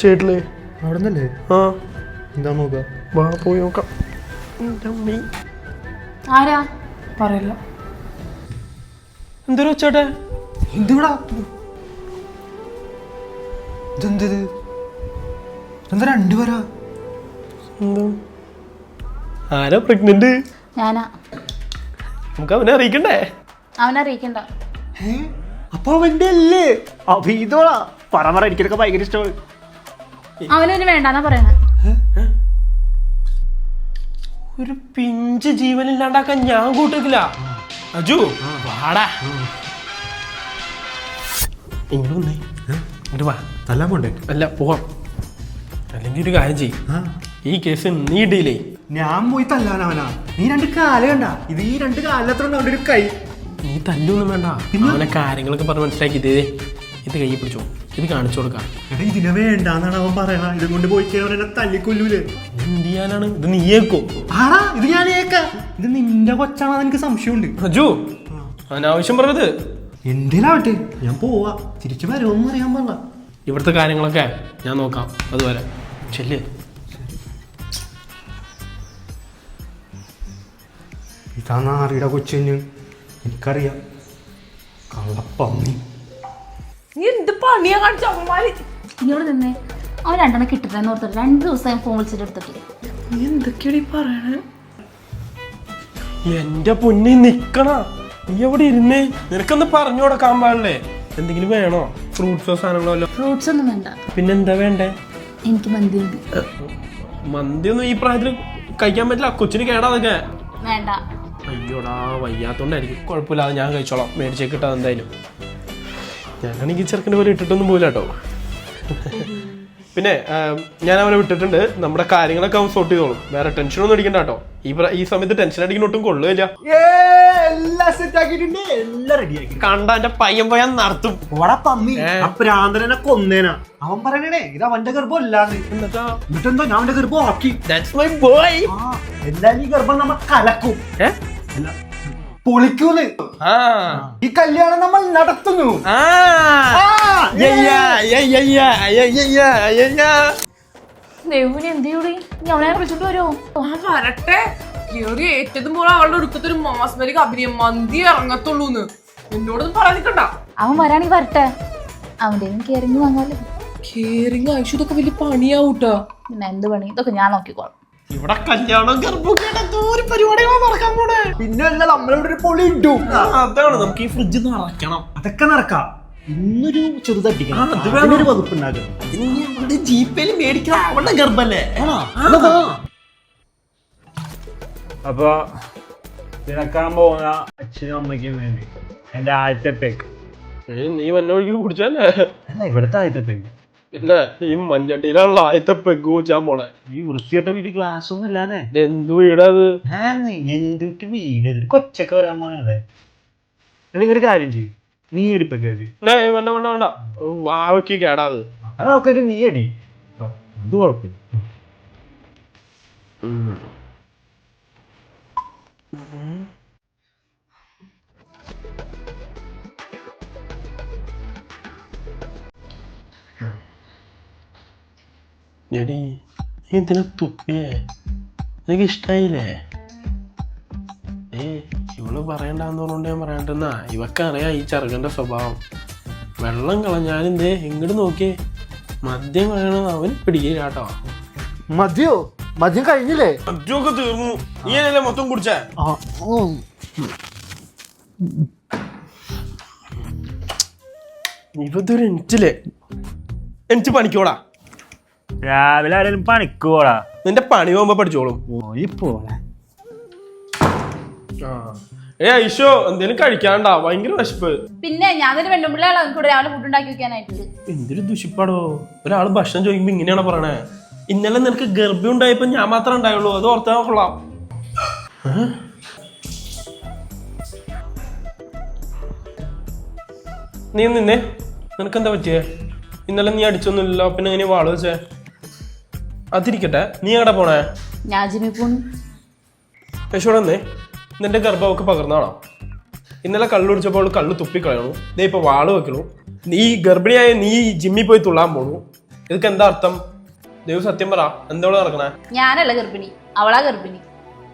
ചേട്ടില്ലേ അവിടെ നിന്നല്ലേ? ആ എന്താ നോക്കുക? വാ പോയി നോക്കാം. ആരാ പറയില്ല. എന്തൊരു വെച്ചോട്ടെ? എന്തുകൂടാ ഇതെന്തത്? എന്താ രണ്ടുപേരാ? എന്താ ആരാ പ്രഗ്നന്റ്? ഞാനാ. നമുക്ക് അവനെ അറിയിക്കണ്ടേ? അവനറിയിക്കണ്ട. അപ്പൊ അവന്റെ അല്ലേ? ഇതോളാ പറ എനിക്കൊക്കെ ഭയങ്കര ഇഷ്ടമാണ്. അവനൊരു വേണ്ടാന്നാ പറയണേ. ഒരു പിഞ്ച് ജീവനില്ലാണ്ടാക്കാൻ ഞാൻ കൂട്ടില്ല. അജു വാടാ ഇങ്ങോട്ട് വന്നേ. ഇങ്ങോട്ട് വാ. തല്ലാൻ പോണ്ടേ? അല്ല പോവാം. അല്ലെങ്കിൽ ഒരു കാര്യം ചെയ്യും, ഈ കേസ് നീ ഡീലേ. ഞാൻ പോയി തല്ലാനവനാ? നീ രണ്ട് കാല കണ്ട? ഇത് ഈ രണ്ട് കാലത്തോണ്ട് അവന്റെ ഒരു കൈ. നീ തല്ലൊന്നും വേണ്ട, അവനെ കാര്യങ്ങളൊക്കെ പറഞ്ഞ് മനസ്സിലാക്കി. ഇത് കൈ പിടിച്ചോ, ഇത് കാണിച്ചു കൊടുക്കാം. എടാ ഇതിനെ വേണ്ടാന്നാണ് അവൻ പറയണ. ഇതും കൊണ്ട് പോയി കഴിഞ്ഞാൽ എന്നെ തല്ലിക്കൊല്ലൂലേ? എന്ത് ചെയ്യാനാണ്? ഇത് നീയേക്കോ? ആടാ ഇത് ഞാൻ ഏക്കാ. ഇത് നിന്റെ കൊച്ചാണെന്ന് എനിക്ക് സംശയമുണ്ട്. അജു അനാവശ്യം പറഞ്ഞത്. എന്തേലാവട്ടെ, ഞാൻ പോവാ. തിരിച്ചു വരുമോന്ന് അറിയാൻ പാടില്ല. ഇവിടുത്തെ കാര്യങ്ങളൊക്കെ ഞാൻ നോക്കാം. അതുവരെ ചെല്ലേ. ഇതാ നാറിയുടെ കൊച്ചിന് എനിക്കറിയാം. കള്ളപ്പന്നി. നീ എന്ത് പണിയാ കാണിച്ച അമ്മമാര്? ഇങ്ങോട്ട് നിന്നേ. അവൻ രണ്ടെണ്ണം കിട്ടിട്ടെന്ന് ഓർത്തിട്ട് 2 ദിവസം ഫോൺ വിളിച്ചിട്ട് എടുത്തിട്ട്. നീ എന്തൊക്കെയാണ് പറയണേ? എന്റെ പൊന്നി നിക്കണ, നീ എവിടെ ഇരുന്നേ? നിനക്കൊന്ന് പറഞ്ഞു കൊടുക്കാൻ പാടില്ലേ? എന്തെങ്കിലും വേണോ? ഫ്രൂട്ട്സോ സാധനങ്ങളോ വല്ലോ? ഫ്രൂട്ട്സ് ഒന്നും വേണ്ട. പിന്നെന്താ വേണ്ടേ? എനിക്ക് മന്തി ഉണ്ട്. മന്തി ഒന്നും ഈ പ്രായത്തിൽ കഴിക്കാൻ പറ്റില്ല, കൊച്ചിന് കേടാതൊക്കെ. വേണ്ട. അയ്യോടാ വയ്യാത്തോണ്ടായിരിക്കും. കുഴപ്പമില്ലാതെ ഞാൻ കഴിച്ചോളാം, മേടിച്ചേക്ക് കിട്ടാതെ എന്തായാലും. ഞാനാണെങ്കിൽ ചെറുക്കൻ്റെ പോലെ ഇട്ടിട്ടൊന്നും പോയില്ല കേട്ടോ. പിന്നെ ഞാൻ അവനെ വിട്ടിട്ടുണ്ട്. നമ്മുടെ കാര്യങ്ങളൊക്കെ അവൻ സോർട്ട് ചെയ്തോളും. വേറെ ടെൻഷനൊന്നും അടിക്കണ്ട കേട്ടോ. ഈ സമയത്ത് ടെൻഷൻ അടിക്കുന്ന ഒട്ടും കൊള്ളുകയില്ല. കണ്ട എന്റെ പയ്യൻ പോയാൽ നടത്തും. പ്രാന്തനെ കൊന്നേനാ അവൻ പറയണേ. ഇത് അവന്റെ ഗർഭം അല്ലാന്ന്. എന്നിട്ടെന്തോ ഞാൻ അവന്റെ ഗർഭം ആക്കി. എല്ലാരും ഈ ഗർഭം നമ്മൾ കലക്കും, പൊളിക്കൂന്ന്. ഈ കല്യാണം നമ്മൾ നടത്തുന്നു. ദേവുവിന് എന്തിയൂടി? നീ അവനെ വിളിച്ചോണ്ട് വരുമോ? വരട്ടെ. കേറി ഏറ്റതും പോലെ അവളുടെ ഒടുക്കത്തൊരു മാസ്മരിക അഭിനയം മന്തി ഇറങ്ങത്തുള്ളൂന്ന് എന്നോടൊന്നും പറയാനിക്കണ്ട. അവൻ വരാണെങ്കിൽ വരട്ടെ. അവന്റെ കെയറിങ് വാങ്ങാലോ. കേറിങ് ആവശ്യം ഇതൊക്കെ വലിയ പണിയാവൂട്ടോ. പിന്നെ എന്ത് പണി? ഇതൊക്കെ ഞാൻ നോക്കിക്കോളാം. ഇവിടെ കല്യാണം ഗർഭം പരിപാടികളോ നടക്കാൻ പോണേ. പിന്നെ അല്ല നമ്മളിവിടെ ഒരു പൊളി ഇട്ടു. അതാണ് നമുക്ക് ഈ ഫ്രിഡ്ജ് നടക്കണം. അതൊക്കെ നടക്കാം. ഇന്നൊരു ചെറുതട്ടിക്കണം. ഒരു വകുപ്പുണ്ടാകും. ജീപ്പേല് മേടിക്കണം. അവളുടെ ഗർഭല്ലേ? അപ്പൊ തിരക്കാൻ പോകുന്ന അച്ഛനും അമ്മയ്ക്കും വേണ്ടി എന്റെ ആദ്യത്തെ പേക്ക്. നീ വന്നൊഴുകി കുടിച്ചല്ലേ? അല്ല ഇവിടുത്തെ ആദ്യത്തെ പേക്ക്. ഇല്ല, ഈ മഞ്ചട്ടിയിലുള്ള ആദ്യത്തെ പെഗ് കുടിച്ചാൻ പോണേ. ഈ വൃത്തിയിട്ട വീട് ഗ്ലാസ് ഒന്നും ഇല്ലാതെ എന്ത് വീടത്? എന്തൊക്കെ വീട് കൊച്ചൊക്കെ വരാൻ പോണേ. നിങ്ങൊരു കാര്യം ചെയ്യും, നീ എടുപ്പൊക്കെ വേണ്ട വേണ്ട വേണ്ട, വാവയ്ക്ക് കേടാത്. അതൊക്കെ നീ അടി. ഇത് കുഴപ്പമില്ല. എടി എന്തിനാ തുപ്പിയേ? നിനക്ക് ഇഷ്ടായില്ലേ? ഇവള് പറയണ്ടെന്ന് പറഞ്ഞോണ്ട് ഞാൻ പറയണ്ടെന്നാ. ഇവക്കറിയാം ഈ ചെറുക്കൻ്റെ സ്വഭാവം. വെള്ളം കളഞ്ഞാലും ഇങ്ങോട്ട് നോക്കിയേ, മദ്യം കളയണം അവന് പിടിക്കില്ല കേട്ടോ. മദ്യോ? മദ്യം കഴിഞ്ഞില്ലേ? മദ്യമൊക്കെ തീർന്നു. നീ അല്ലേ മൊത്തം കുടിച്ചേ? ഇവതൊരു എനിക്ക് പണിക്കോടാ. രാവിലെ ആരെങ്കിലും പണിക്കോടാ? നിന്റെ പണി പോകുമ്പോ പഠിച്ചോളും. ഐഷോ എന്തേലും കഴിക്കാണ്ടാ, ഭയങ്കര വിശപ്പ്. പിന്നെ ഞാൻ തന്നെ വെണ്ണുമ്പിള്ളയാണ് കൂടെ രാവിലെ ഫുഡ് ഉണ്ടാക്കി വെക്കാനായിട്ട്. എന്തൊരു ദുഷിപ്പാടോ, ഒരാള് ഭക്ഷണം ചോദിക്കുമ്പോ ഇങ്ങനെയാണോ പറയണേ? ഇന്നലെ നിനക്ക് ഗർഭം ഉണ്ടായപ്പോ ഞാൻ മാത്രമേ ഉണ്ടായുള്ളൂ, അത് ഓർത്താ കൊള്ളാം. നീ നിന്നേ, നിനക്കെന്താ പറ്റിയേ? ഇന്നലെ നീ അടിച്ചൊന്നുമില്ല, പിന്നെ എങ്ങനെ വാള് വെച്ചേ? അതിരിക്കട്ടെ, നീ എവിടെ പോണേ? ഞാൻ ജിമ്മി പോണു. യശോടന്നേ, നിന്റെ ഗർഭമൊക്കെ പകർന്നാണോ? ഇന്നലെ കള്ളു കുടിച്ചപ്പോൾ കള്ളു തുപ്പിക്കളയണു, ദേ ഇപ്പൊ വാള് വെക്കണു. നീ ഗർഭിണിയായ നീ ജിമ്മിൽ പോയി തുള്ളാൻ പോണു. ഇതൊക്കെ എന്താ അർത്ഥം? ദൈവം സത്യം പറ, എന്തോടെ നടക്കണേ? ഞാനല്ല ഗർഭിണി, അവളാ ഗർഭിണി.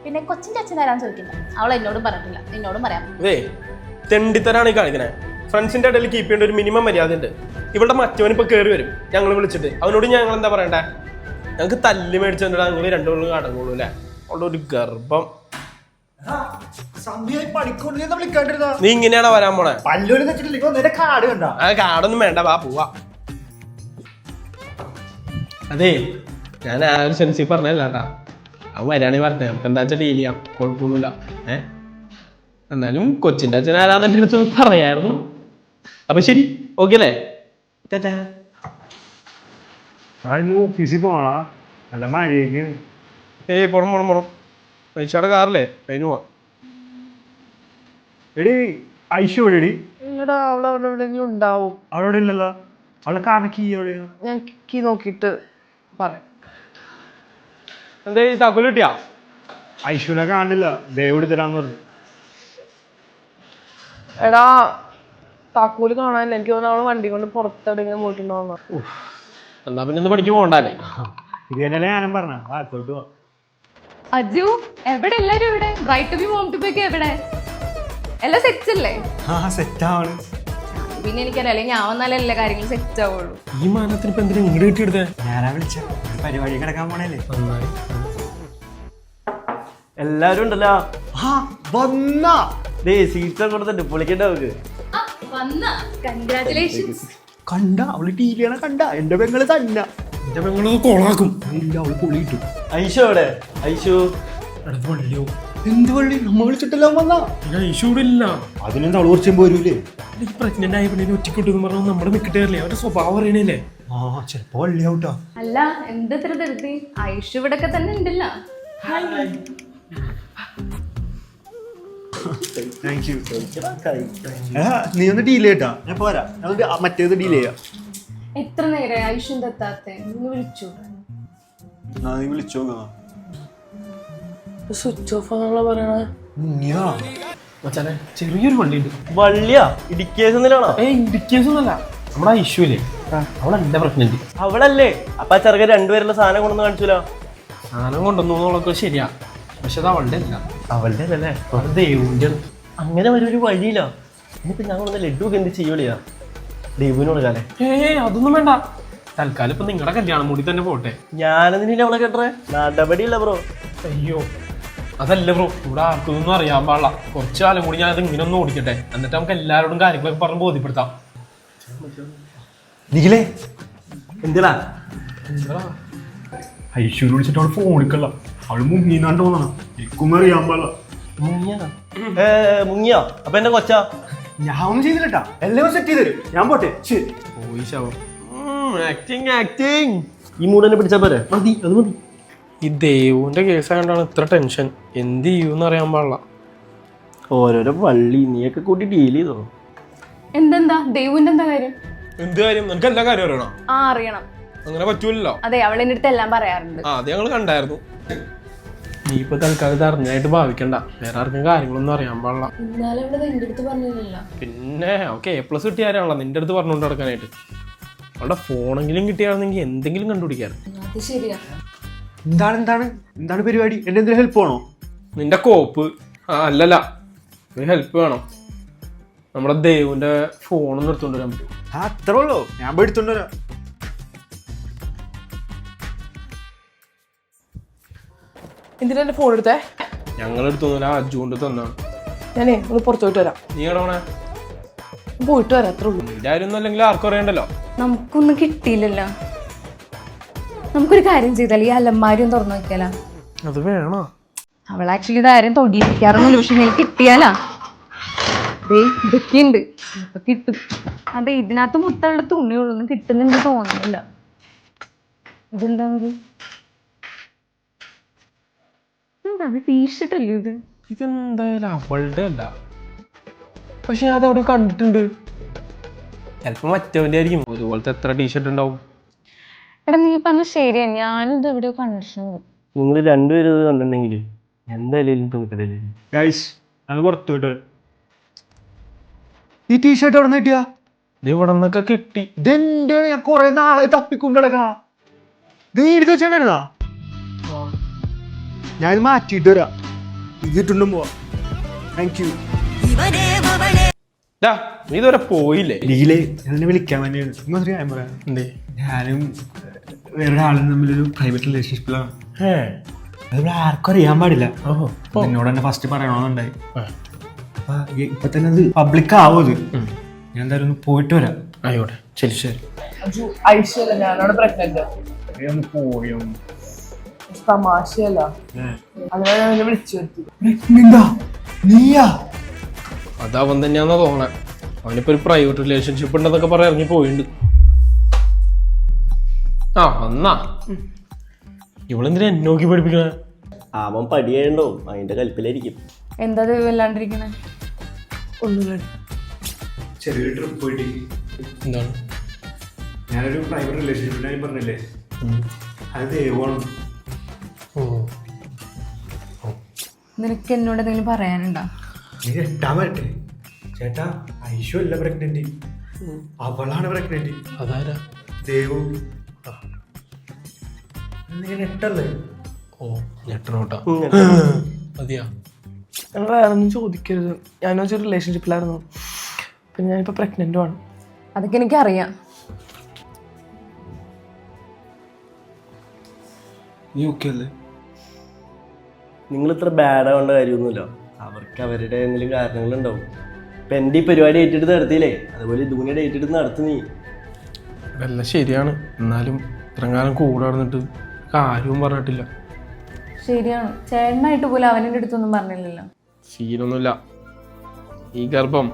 പിന്നെ കൊച്ചിന്റെ അച്ഛൻ തരാൻ ചോദിക്കില്ല. അവൾ എന്നോടും പറഞ്ഞിട്ടില്ല, എന്നോടും പറയാം. തെണ്ടിത്തരാണ് ഈ കാണിക്കണേ. ഫ്രണ്ട്സിന്റെ ഇടയിൽ കീപ്പ് ചെയ്യേണ്ട ഒരു മിനിമം മര്യാദ ഉണ്ട്. ഇവളുടെ മറ്റവൻ ഇപ്പൊ കയറി വരും, ഞങ്ങൾ വിളിച്ചിട്ട് അവനോട് ഞങ്ങൾ എന്താ പറയണ്ടേ? ഞങ്ങൾക്ക് തല്ലി മേടിച്ചിട്ടുണ്ടാ നിങ്ങൾ രണ്ടുപേരും അടങ്ങുള്ളൂ അല്ലേ? അവളുടെ ഒരു ഗർഭം. നീ ഇങ്ങനെയാണോ വരാൻ പോണേ? കാട് കണ്ട ആ കാടൊന്നും വേണ്ട, വാ പോവാ. അതെ, ഞാൻ ആ ഒരു സെൻസി പറഞ്ഞല്ലാട്ടാ. അവൻ വരാണെങ്കിൽ പറഞ്ഞേ, നമുക്ക് എന്താ വെച്ചാൽ ഡീൽ ചെയ്യാം, കുഴപ്പമൊന്നുമില്ല. എന്നാലും കൊച്ചിൻ്റെ അച്ഛൻ ആരാന്ന് എൻ്റെ അടുത്ത് പറയായിരുന്നു. അപ്പൊ ശരി, ഓക്കെ അല്ലേ? ഓഫീസിൽ പോണാ, നല്ല മഴയൊക്കെ. ഏയ് പോണം പൈസയുടെ കാറില്ലേ അതിന് പോവാം. എടി ഐഷു എവിടെടി? എടാ അവള് അവിടെ എവിടെയെങ്കിലും ഉണ്ടാവും. അവിടെ ഇല്ലല്ലോ. അവളെ കാരണം കീ എവിടെയാ? ഞാൻ കീ നോക്കിയിട്ട് പറയാം. എന്താ ഈ താക്കോല് കിട്ടിയാ? ഐഷുവിനെ കാണില്ല, ദേവോട് തരാന്ന് പറഞ്ഞു. എടാ താക്കോല് കാണാനില്ല, എനിക്ക് തോന്നുന്നു അവള് വണ്ടി കൊണ്ട് പുറത്തെവിടെയെങ്കിലും പോയിട്ടുണ്ടോ. എന്നാ പിന്നെ ഒന്ന് പഠിക്കാൻ പോകണ്ടല്ലേ? ഇത് തന്നെയല്ലേ ഞാനും പറഞ്ഞ ആക്കോട്ട് പോവാ. അജു എവിടെ എല്ലാരും ഇവിടെ? Bright B mom to be എവിടെ? എല്ലാം സെറ്റ് അല്ലേ? സെറ്റ് ആണ്. പിന്നെ എനിക്കറിയാം, അല്ലെങ്കിൽ ഞാൻ വന്നാലേ എല്ലാ കാര്യങ്ങളും സെറ്റ് ആവുള്ളൂ. ഈ മാനത്തിന് ഇപ്പൊ എന്തിനാ ഇങ്ങോട്ട് കിട്ടിയെടുത്തേ? ഞാനാ വിളിച്ച പരിപാടി കിടക്കാൻ പോണേല്ലേ. എല്ലാരും ഉണ്ടല്ലോ. സീറ്റ് കൊടുത്തിട്ട് പൊളിക്കണ്ട നമുക്ക്. കൺഗ്രാറ്റുലേഷൻസ്. കണ്ട അവള് ടി വിയാണ് കണ്ട. എന്റെ പെങ്ങള് തന്നെ. എന്റെ പെങ്ങളത് കോളാക്കും. ഇല്ല, അവള് പൊളി കിട്ടും. ഐഷു എവിടെ? ഐഷു എന്ത് വള്ളി? നമ്മ വിളിച്ചിട്ടെല്ലാം വന്നാ. ഐഷു ഇവിടെ ഇല്ല. അതിനെന്താ അവള് കുറച്ചും പോരൂലേ? ഈ പ്രഗ്നന്റ് ആയ പെണ്ണിനെ ഒറ്റക്കിട്ടെന്ന് പറഞ്ഞാൽ നമ്മുടെ നിൽക്കിട്ടേ അവരുടെ സ്വഭാവം അറിയണല്ലേ? ചെലപ്പോ വള്ളിയാവൂട്ടോ. അല്ല എന്താ ഇത്ര ധൃതി? ഐഷു ഇവിടൊക്കെ തന്നെ ഉണ്ടല്ലോ. നീ ഒന്ന് ഡീൽ ചെയ്യട്ടാ, ഞാൻ പോരാ. മറ്റേത് ഡീൽ ചെയ്യാം. എത്ര നേരം ഐഷു എന്താ എത്താത്തെ? നിങ്ങൾ വിളിച്ചു? നീ വിളിച്ചോ. സ്വിച്ച് ഓഫ് ആണല്ലോ പറയണത്. മച്ചാനെ ചെറിയൊരു വണ്ടിയുണ്ട്. വള്ളിയാ? ഇടിക്കേസൊന്നിലാണോ? ഇൻഡിക്കേഴ്സൊന്നുമല്ല, നമ്മുടെ ഐഷു ഇല്ലേ, അവളെന്റെ പ്രഗ്നന്റ്. അവളല്ലേ? അപ്പൊ ആ ചെറുക്കൻ രണ്ടുപേരുള്ള സാധനം കൊണ്ടൊന്ന് കാണിച്ചില്ല. സാധനം കൊണ്ടുവന്നു എന്നുള്ളതൊക്കെ ശരിയാ, പക്ഷെ അത് അവളുടെ അല്ല. അവളുടെ അല്ലേ? അത് ദേവുവിന്റെ. അങ്ങനെ ഒരു വഴിയില്ല. ഇനിയിപ്പോ ഞങ്ങളൊന്ന് ലഡ്ഡു എന്ത് ചെയ്യൂലയാ? ദേവുവിനോട് കാലേ. അതൊന്നും വേണ്ട, തൽക്കാലം ഇപ്പൊ നിങ്ങളുടെ കല്യാണം കൂടി തന്നെ പോട്ടെ. ഞാനെന്തിനാ അവളെ കേട്ടേ? നടപടിയില്ല ബ്രോ. അയ്യോ അതല്ല ബ്രോ, ഇവിടെ ആർക്കൊന്നും അറിയാൻ പാടില്ല. കുറച്ചു കാലം കൂടി ഞാൻ അത് ഇങ്ങനെ ഒന്ന് ഓടിക്കട്ടെ, എന്നിട്ട് നമുക്ക് എല്ലാവരോടും കാര്യങ്ങളൊക്കെ പറഞ്ഞ് ബോധ്യപ്പെടുത്താം. നിഖിലേ, എന്തിനാ? ഐഷു വിളിച്ചിട്ട് അവള് ഫോൺ എടുക്കല്ല. അവള് മുങ്ങിന്നാണ്ട് തോന്നണം. എനിക്കൊന്നും അറിയാൻ പാടില്ല. മുങ്ങിയോ? അപ്പൊ എന്റെ കൊച്ചാ? ഞാൻ ഒന്നും ചെയ്തില്ലട്ടാ, എല്ലാം സെറ്റ് ചെയ്ത് തരും. ഞാൻ പോട്ടെ. ശരി. ആക്ടിങ് ഈ മൂടനെ പിടിച്ചാ പോരെ? മതി, അത് മതി. ഈ ദേവുവിന്റെ കേസ് ആയതുകൊണ്ടാണ് ഇത്ര ടെൻഷൻ. എന്ത് ചെയ്യൂന്ന് അറിയാൻ പാടില്ല. ഓരോരോ വള്ളി നീയൊക്കെ കൂട്ടി ഡീൽ ചെയ്തോ? എന്തെന്താ ദേവുവിന്റെ എന്താ കാര്യം? എന്ത് കാര്യം? നിനക്ക് എല്ലാ കാര്യം അറിയണം. അറിയണം. അങ്ങനെ പറ്റൂലല്ലോ. അതെ, അവൾ എന്റെ അടുത്ത് എല്ലാം പറയാറുണ്ട്. അത് ഞങ്ങൾ കണ്ടായിരുന്നു. നീ ഇപ്പൊ തൽക്കാലം ഇത് അറിഞ്ഞായിട്ട് ഭാവിക്കണ്ട. വേറെ ആർക്കും കാര്യങ്ങളൊന്നും അറിയാൻ പാടില്ല. ഇന്നാലെ അവള് എന്റെ അടുത്ത് പറഞ്ഞില്ല. പിന്നെ അവൾക്ക് A+ കിട്ടിയാരാണല്ലോ നിന്റെ അടുത്ത് പറഞ്ഞുകൊണ്ട് നടക്കാനായിട്ട്. അവളുടെ ഫോണെങ്കിലും കിട്ടിയായിരുന്നെങ്കിൽ എന്തെങ്കിലും കണ്ടുപിടിക്കാറ്. അത് ശരിയാ. എന്താണ് പരിപാടി? എന്റെ എന്തെങ്കിലും ഹെൽപ്പ് വേണോ? നിന്റെ കോപ്പ് അല്ലല്ല, ഒരു ഹെൽപ്പ് വേണം. നമ്മുടെ ദേവുവിന്റെ ഫോണൊന്നും എടുത്തോണ്ട് വരാൻ പറ്റും? അത്രേ ഉള്ളൂ, ഞാൻ പോയി എടുത്തോണ്ട് വരാം. എന്തിനാ എന്റെ ഫോൺ എടുത്തേ? ഞങ്ങൾ എടുത്തൊന്നുമില്ല, അജു കൊണ്ട് തന്നാണ്. ഞാനേ ഒന്ന് പുറത്തു പോയിട്ട് വരാം. നീ എടവണേ? പോയിട്ട് വരാം, അത്രേ ഉള്ളൂ. നിന്റെ ആരും ഒന്നും അല്ലെങ്കിൽ ആർക്കും അറിയണ്ടല്ലോ. നമുക്കൊന്നും കിട്ടിയില്ലല്ലോ. നമുക്കൊരു കാര്യം ചെയ്താൽ ഈ അലമാരിയും തുറന്നു നോക്കിയാലോ? അത് വേണോ? അവൾ ആക്ച്വലി ഇത് ആരും തൊടിയിരിക്കാറൊന്നുമില്ല, പക്ഷെ എനിക്ക് കിട്ടിയാലാ. ഇതൊക്കെയുണ്ട്, ഇപ്പൊ കിട്ടും. അതെ, ഇതിനകത്ത് മുത്തളുടെ തുണിയുള്ളൊന്നും കിട്ടുന്നുണ്ട് തോന്നുന്നില്ല. ഇതെന്താ ടീഷർട്ട് അല്ലേ ഇത്? ഇതെന്തായാലും അവളുടെ അല്ല, പക്ഷെ അതവിടെ കണ്ടിട്ടുണ്ട്. ചിലപ്പോ മറ്റവന്റെ ആയിരിക്കും. ഒരുപോലത്തെ എത്ര ടീഷർട്ട് ഉണ്ടാവും. എടാ നീ പറഞ്ഞ ശരിയാ, ഞാനിത് എവിടെയോ കണ്ടിട്ടുണ്ട്. നിങ്ങൾ രണ്ടുപേരും ഇത് കണ്ടിട്ടുണ്ടെങ്കിൽ എന്തായാലും തോന്നിട്ടില്ലേ? ഗൈസ്, അത് പുറത്തു വിട്ട്. ഈ ടീഷർട്ട് എവിടെ നിന്ന് കിട്ടിയാ? ഇത് ഇവിടെ നിന്നൊക്കെ കിട്ടി. ഇതെന്റെ ഞാൻ കൊറേ നാളെ തപ്പിക്കൊണ്ടിടക്കാ. ഇത് എഴുതി വെച്ചാ ഞാൻ ഇത് മാറ്റിയിട്ട് വരാം. ഇത് ഇട്ടുണ്ടും പോവാ. Thank you. ഡാ, നീ ഇതുവരെ പോയില്ലേ? ഡീലേ എന്നെ വിളിക്കാൻ വേണ്ടിയാണ്. ഇങ്ങോട്ട് ഞാൻ പറയാം. എന്തേ? ഞാനും വേറൊരാളും തമ്മിലൊരു പ്രൈവറ്റ് റിലേഷൻഷിപ്പിലാണ്. അതിവിടെ ആർക്കും അറിയാൻ പാടില്ല. ഓഹോ. എന്നോട് തന്നെ ഫസ്റ്റ് പറയണമെന്നുണ്ടായി. അപ്പൊ ഇപ്പൊ തന്നെ അത് പബ്ലിക് ആവും. അത് ഞാൻ എന്തായാലും ഒന്ന് പോയിട്ട് വരാം. ആയിക്കോട്ടെ, ശരി ശരി. ഐശ്വര്യ ഞാനവിടെ പ്രഗ്നന്റ്. ഒന്ന് പോയോ? തമാശയല്ല, അതുപോലെ ഞാൻ നിന്നെ വിളിച്ചു വരുത്തി. നീയാ? അത് അവൻ തന്നെയാന്നാ തോന്നണേ. അവനിപ്പോ ഒരു പ്രൈവറ്റ് റിലേഷൻഷിപ്പ് ഉണ്ടെന്നൊക്കെ പറയാൻ ഇറങ്ങി പോയിണ്ട്. ആ എന്നാ ഇവളെന്തിനാ എന്നെ നോക്കി പഠിപ്പിക്കണേ? അവൻ പടിയുണ്ടോ അതിന്റെ കൽപ്പിലായിരിക്കും. എന്താ വല്ലാണ്ടിരിക്കണേ? ഒന്നുമില്ല. ചെറിയൊരു ട്രിപ്പ് പോയിട്ട് എന്താണ്? ഞാനൊരു പ്രൈവറ്റ് റിലേഷൻഷിപ്പിനായി പറഞ്ഞില്ലേ, അത് ദൈവമാണ്. നിനക്ക് എന്നോട് എന്തെങ്കിലും പറയാനുണ്ടോ? നീ എട്ടാൻ പറ്റേ ചേട്ടാ. ഐശു അല്ല പ്രഗ്നന്റ്, അവളാണ് പ്രഗ്നന്റ്. അതാരാ? ദേവു. നീ നെട്ടല്ലേ? ഓ, ഞെട്ടണോട്ടാ. മതിയാ? ഞങ്ങൾ വേറെ ഒന്നും ചോദിക്കരുത്. ഞാനൊരു റിലേഷൻഷിപ്പിലായിരുന്നു, പിന്നെ ഞാനിപ്പോ പ്രഗ്നന്റും ആണ്. അതൊക്കെ എനിക്കറിയാം. നീ ഓക്കെ അല്ലേ? നിങ്ങൾ ഇത്ര ബാഡ് ആവേണ്ട കാര്യമൊന്നുമില്ല. അവർക്ക് അവരുടെ എന്തെങ്കിലും കാരണങ്ങളുണ്ടാവും. ഇപ്പം എൻ്റെ ഈ പരിപാടി ഏറ്റെടുത്ത് നടത്തിയില്ലേ, അതുപോലെ ധൂനിയുടെ ഏറ്റെടുത്ത് നടത്തു നീ. എല്ലാം ശരിയാണ്. എന്നാലും ഇത്രയും കാലം കൂടെ നടന്നിട്ട് കാര്യവും പറഞ്ഞിട്ടില്ല. ശരിയാണ്, ചേട്ടനായിട്ട് പോലും അവൻ്റെ അടുത്തൊന്നും പറഞ്ഞില്ലല്ലോ. സീനൊന്നുമില്ല. ഈ ഗർഭം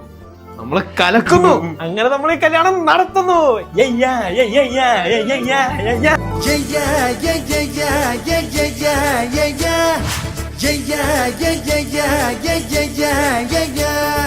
നമ്മള് കലക്കുന്നു. അങ്ങനെ നമ്മൾ ഈ കല്യാണം നടത്തുന്നു. Yeah.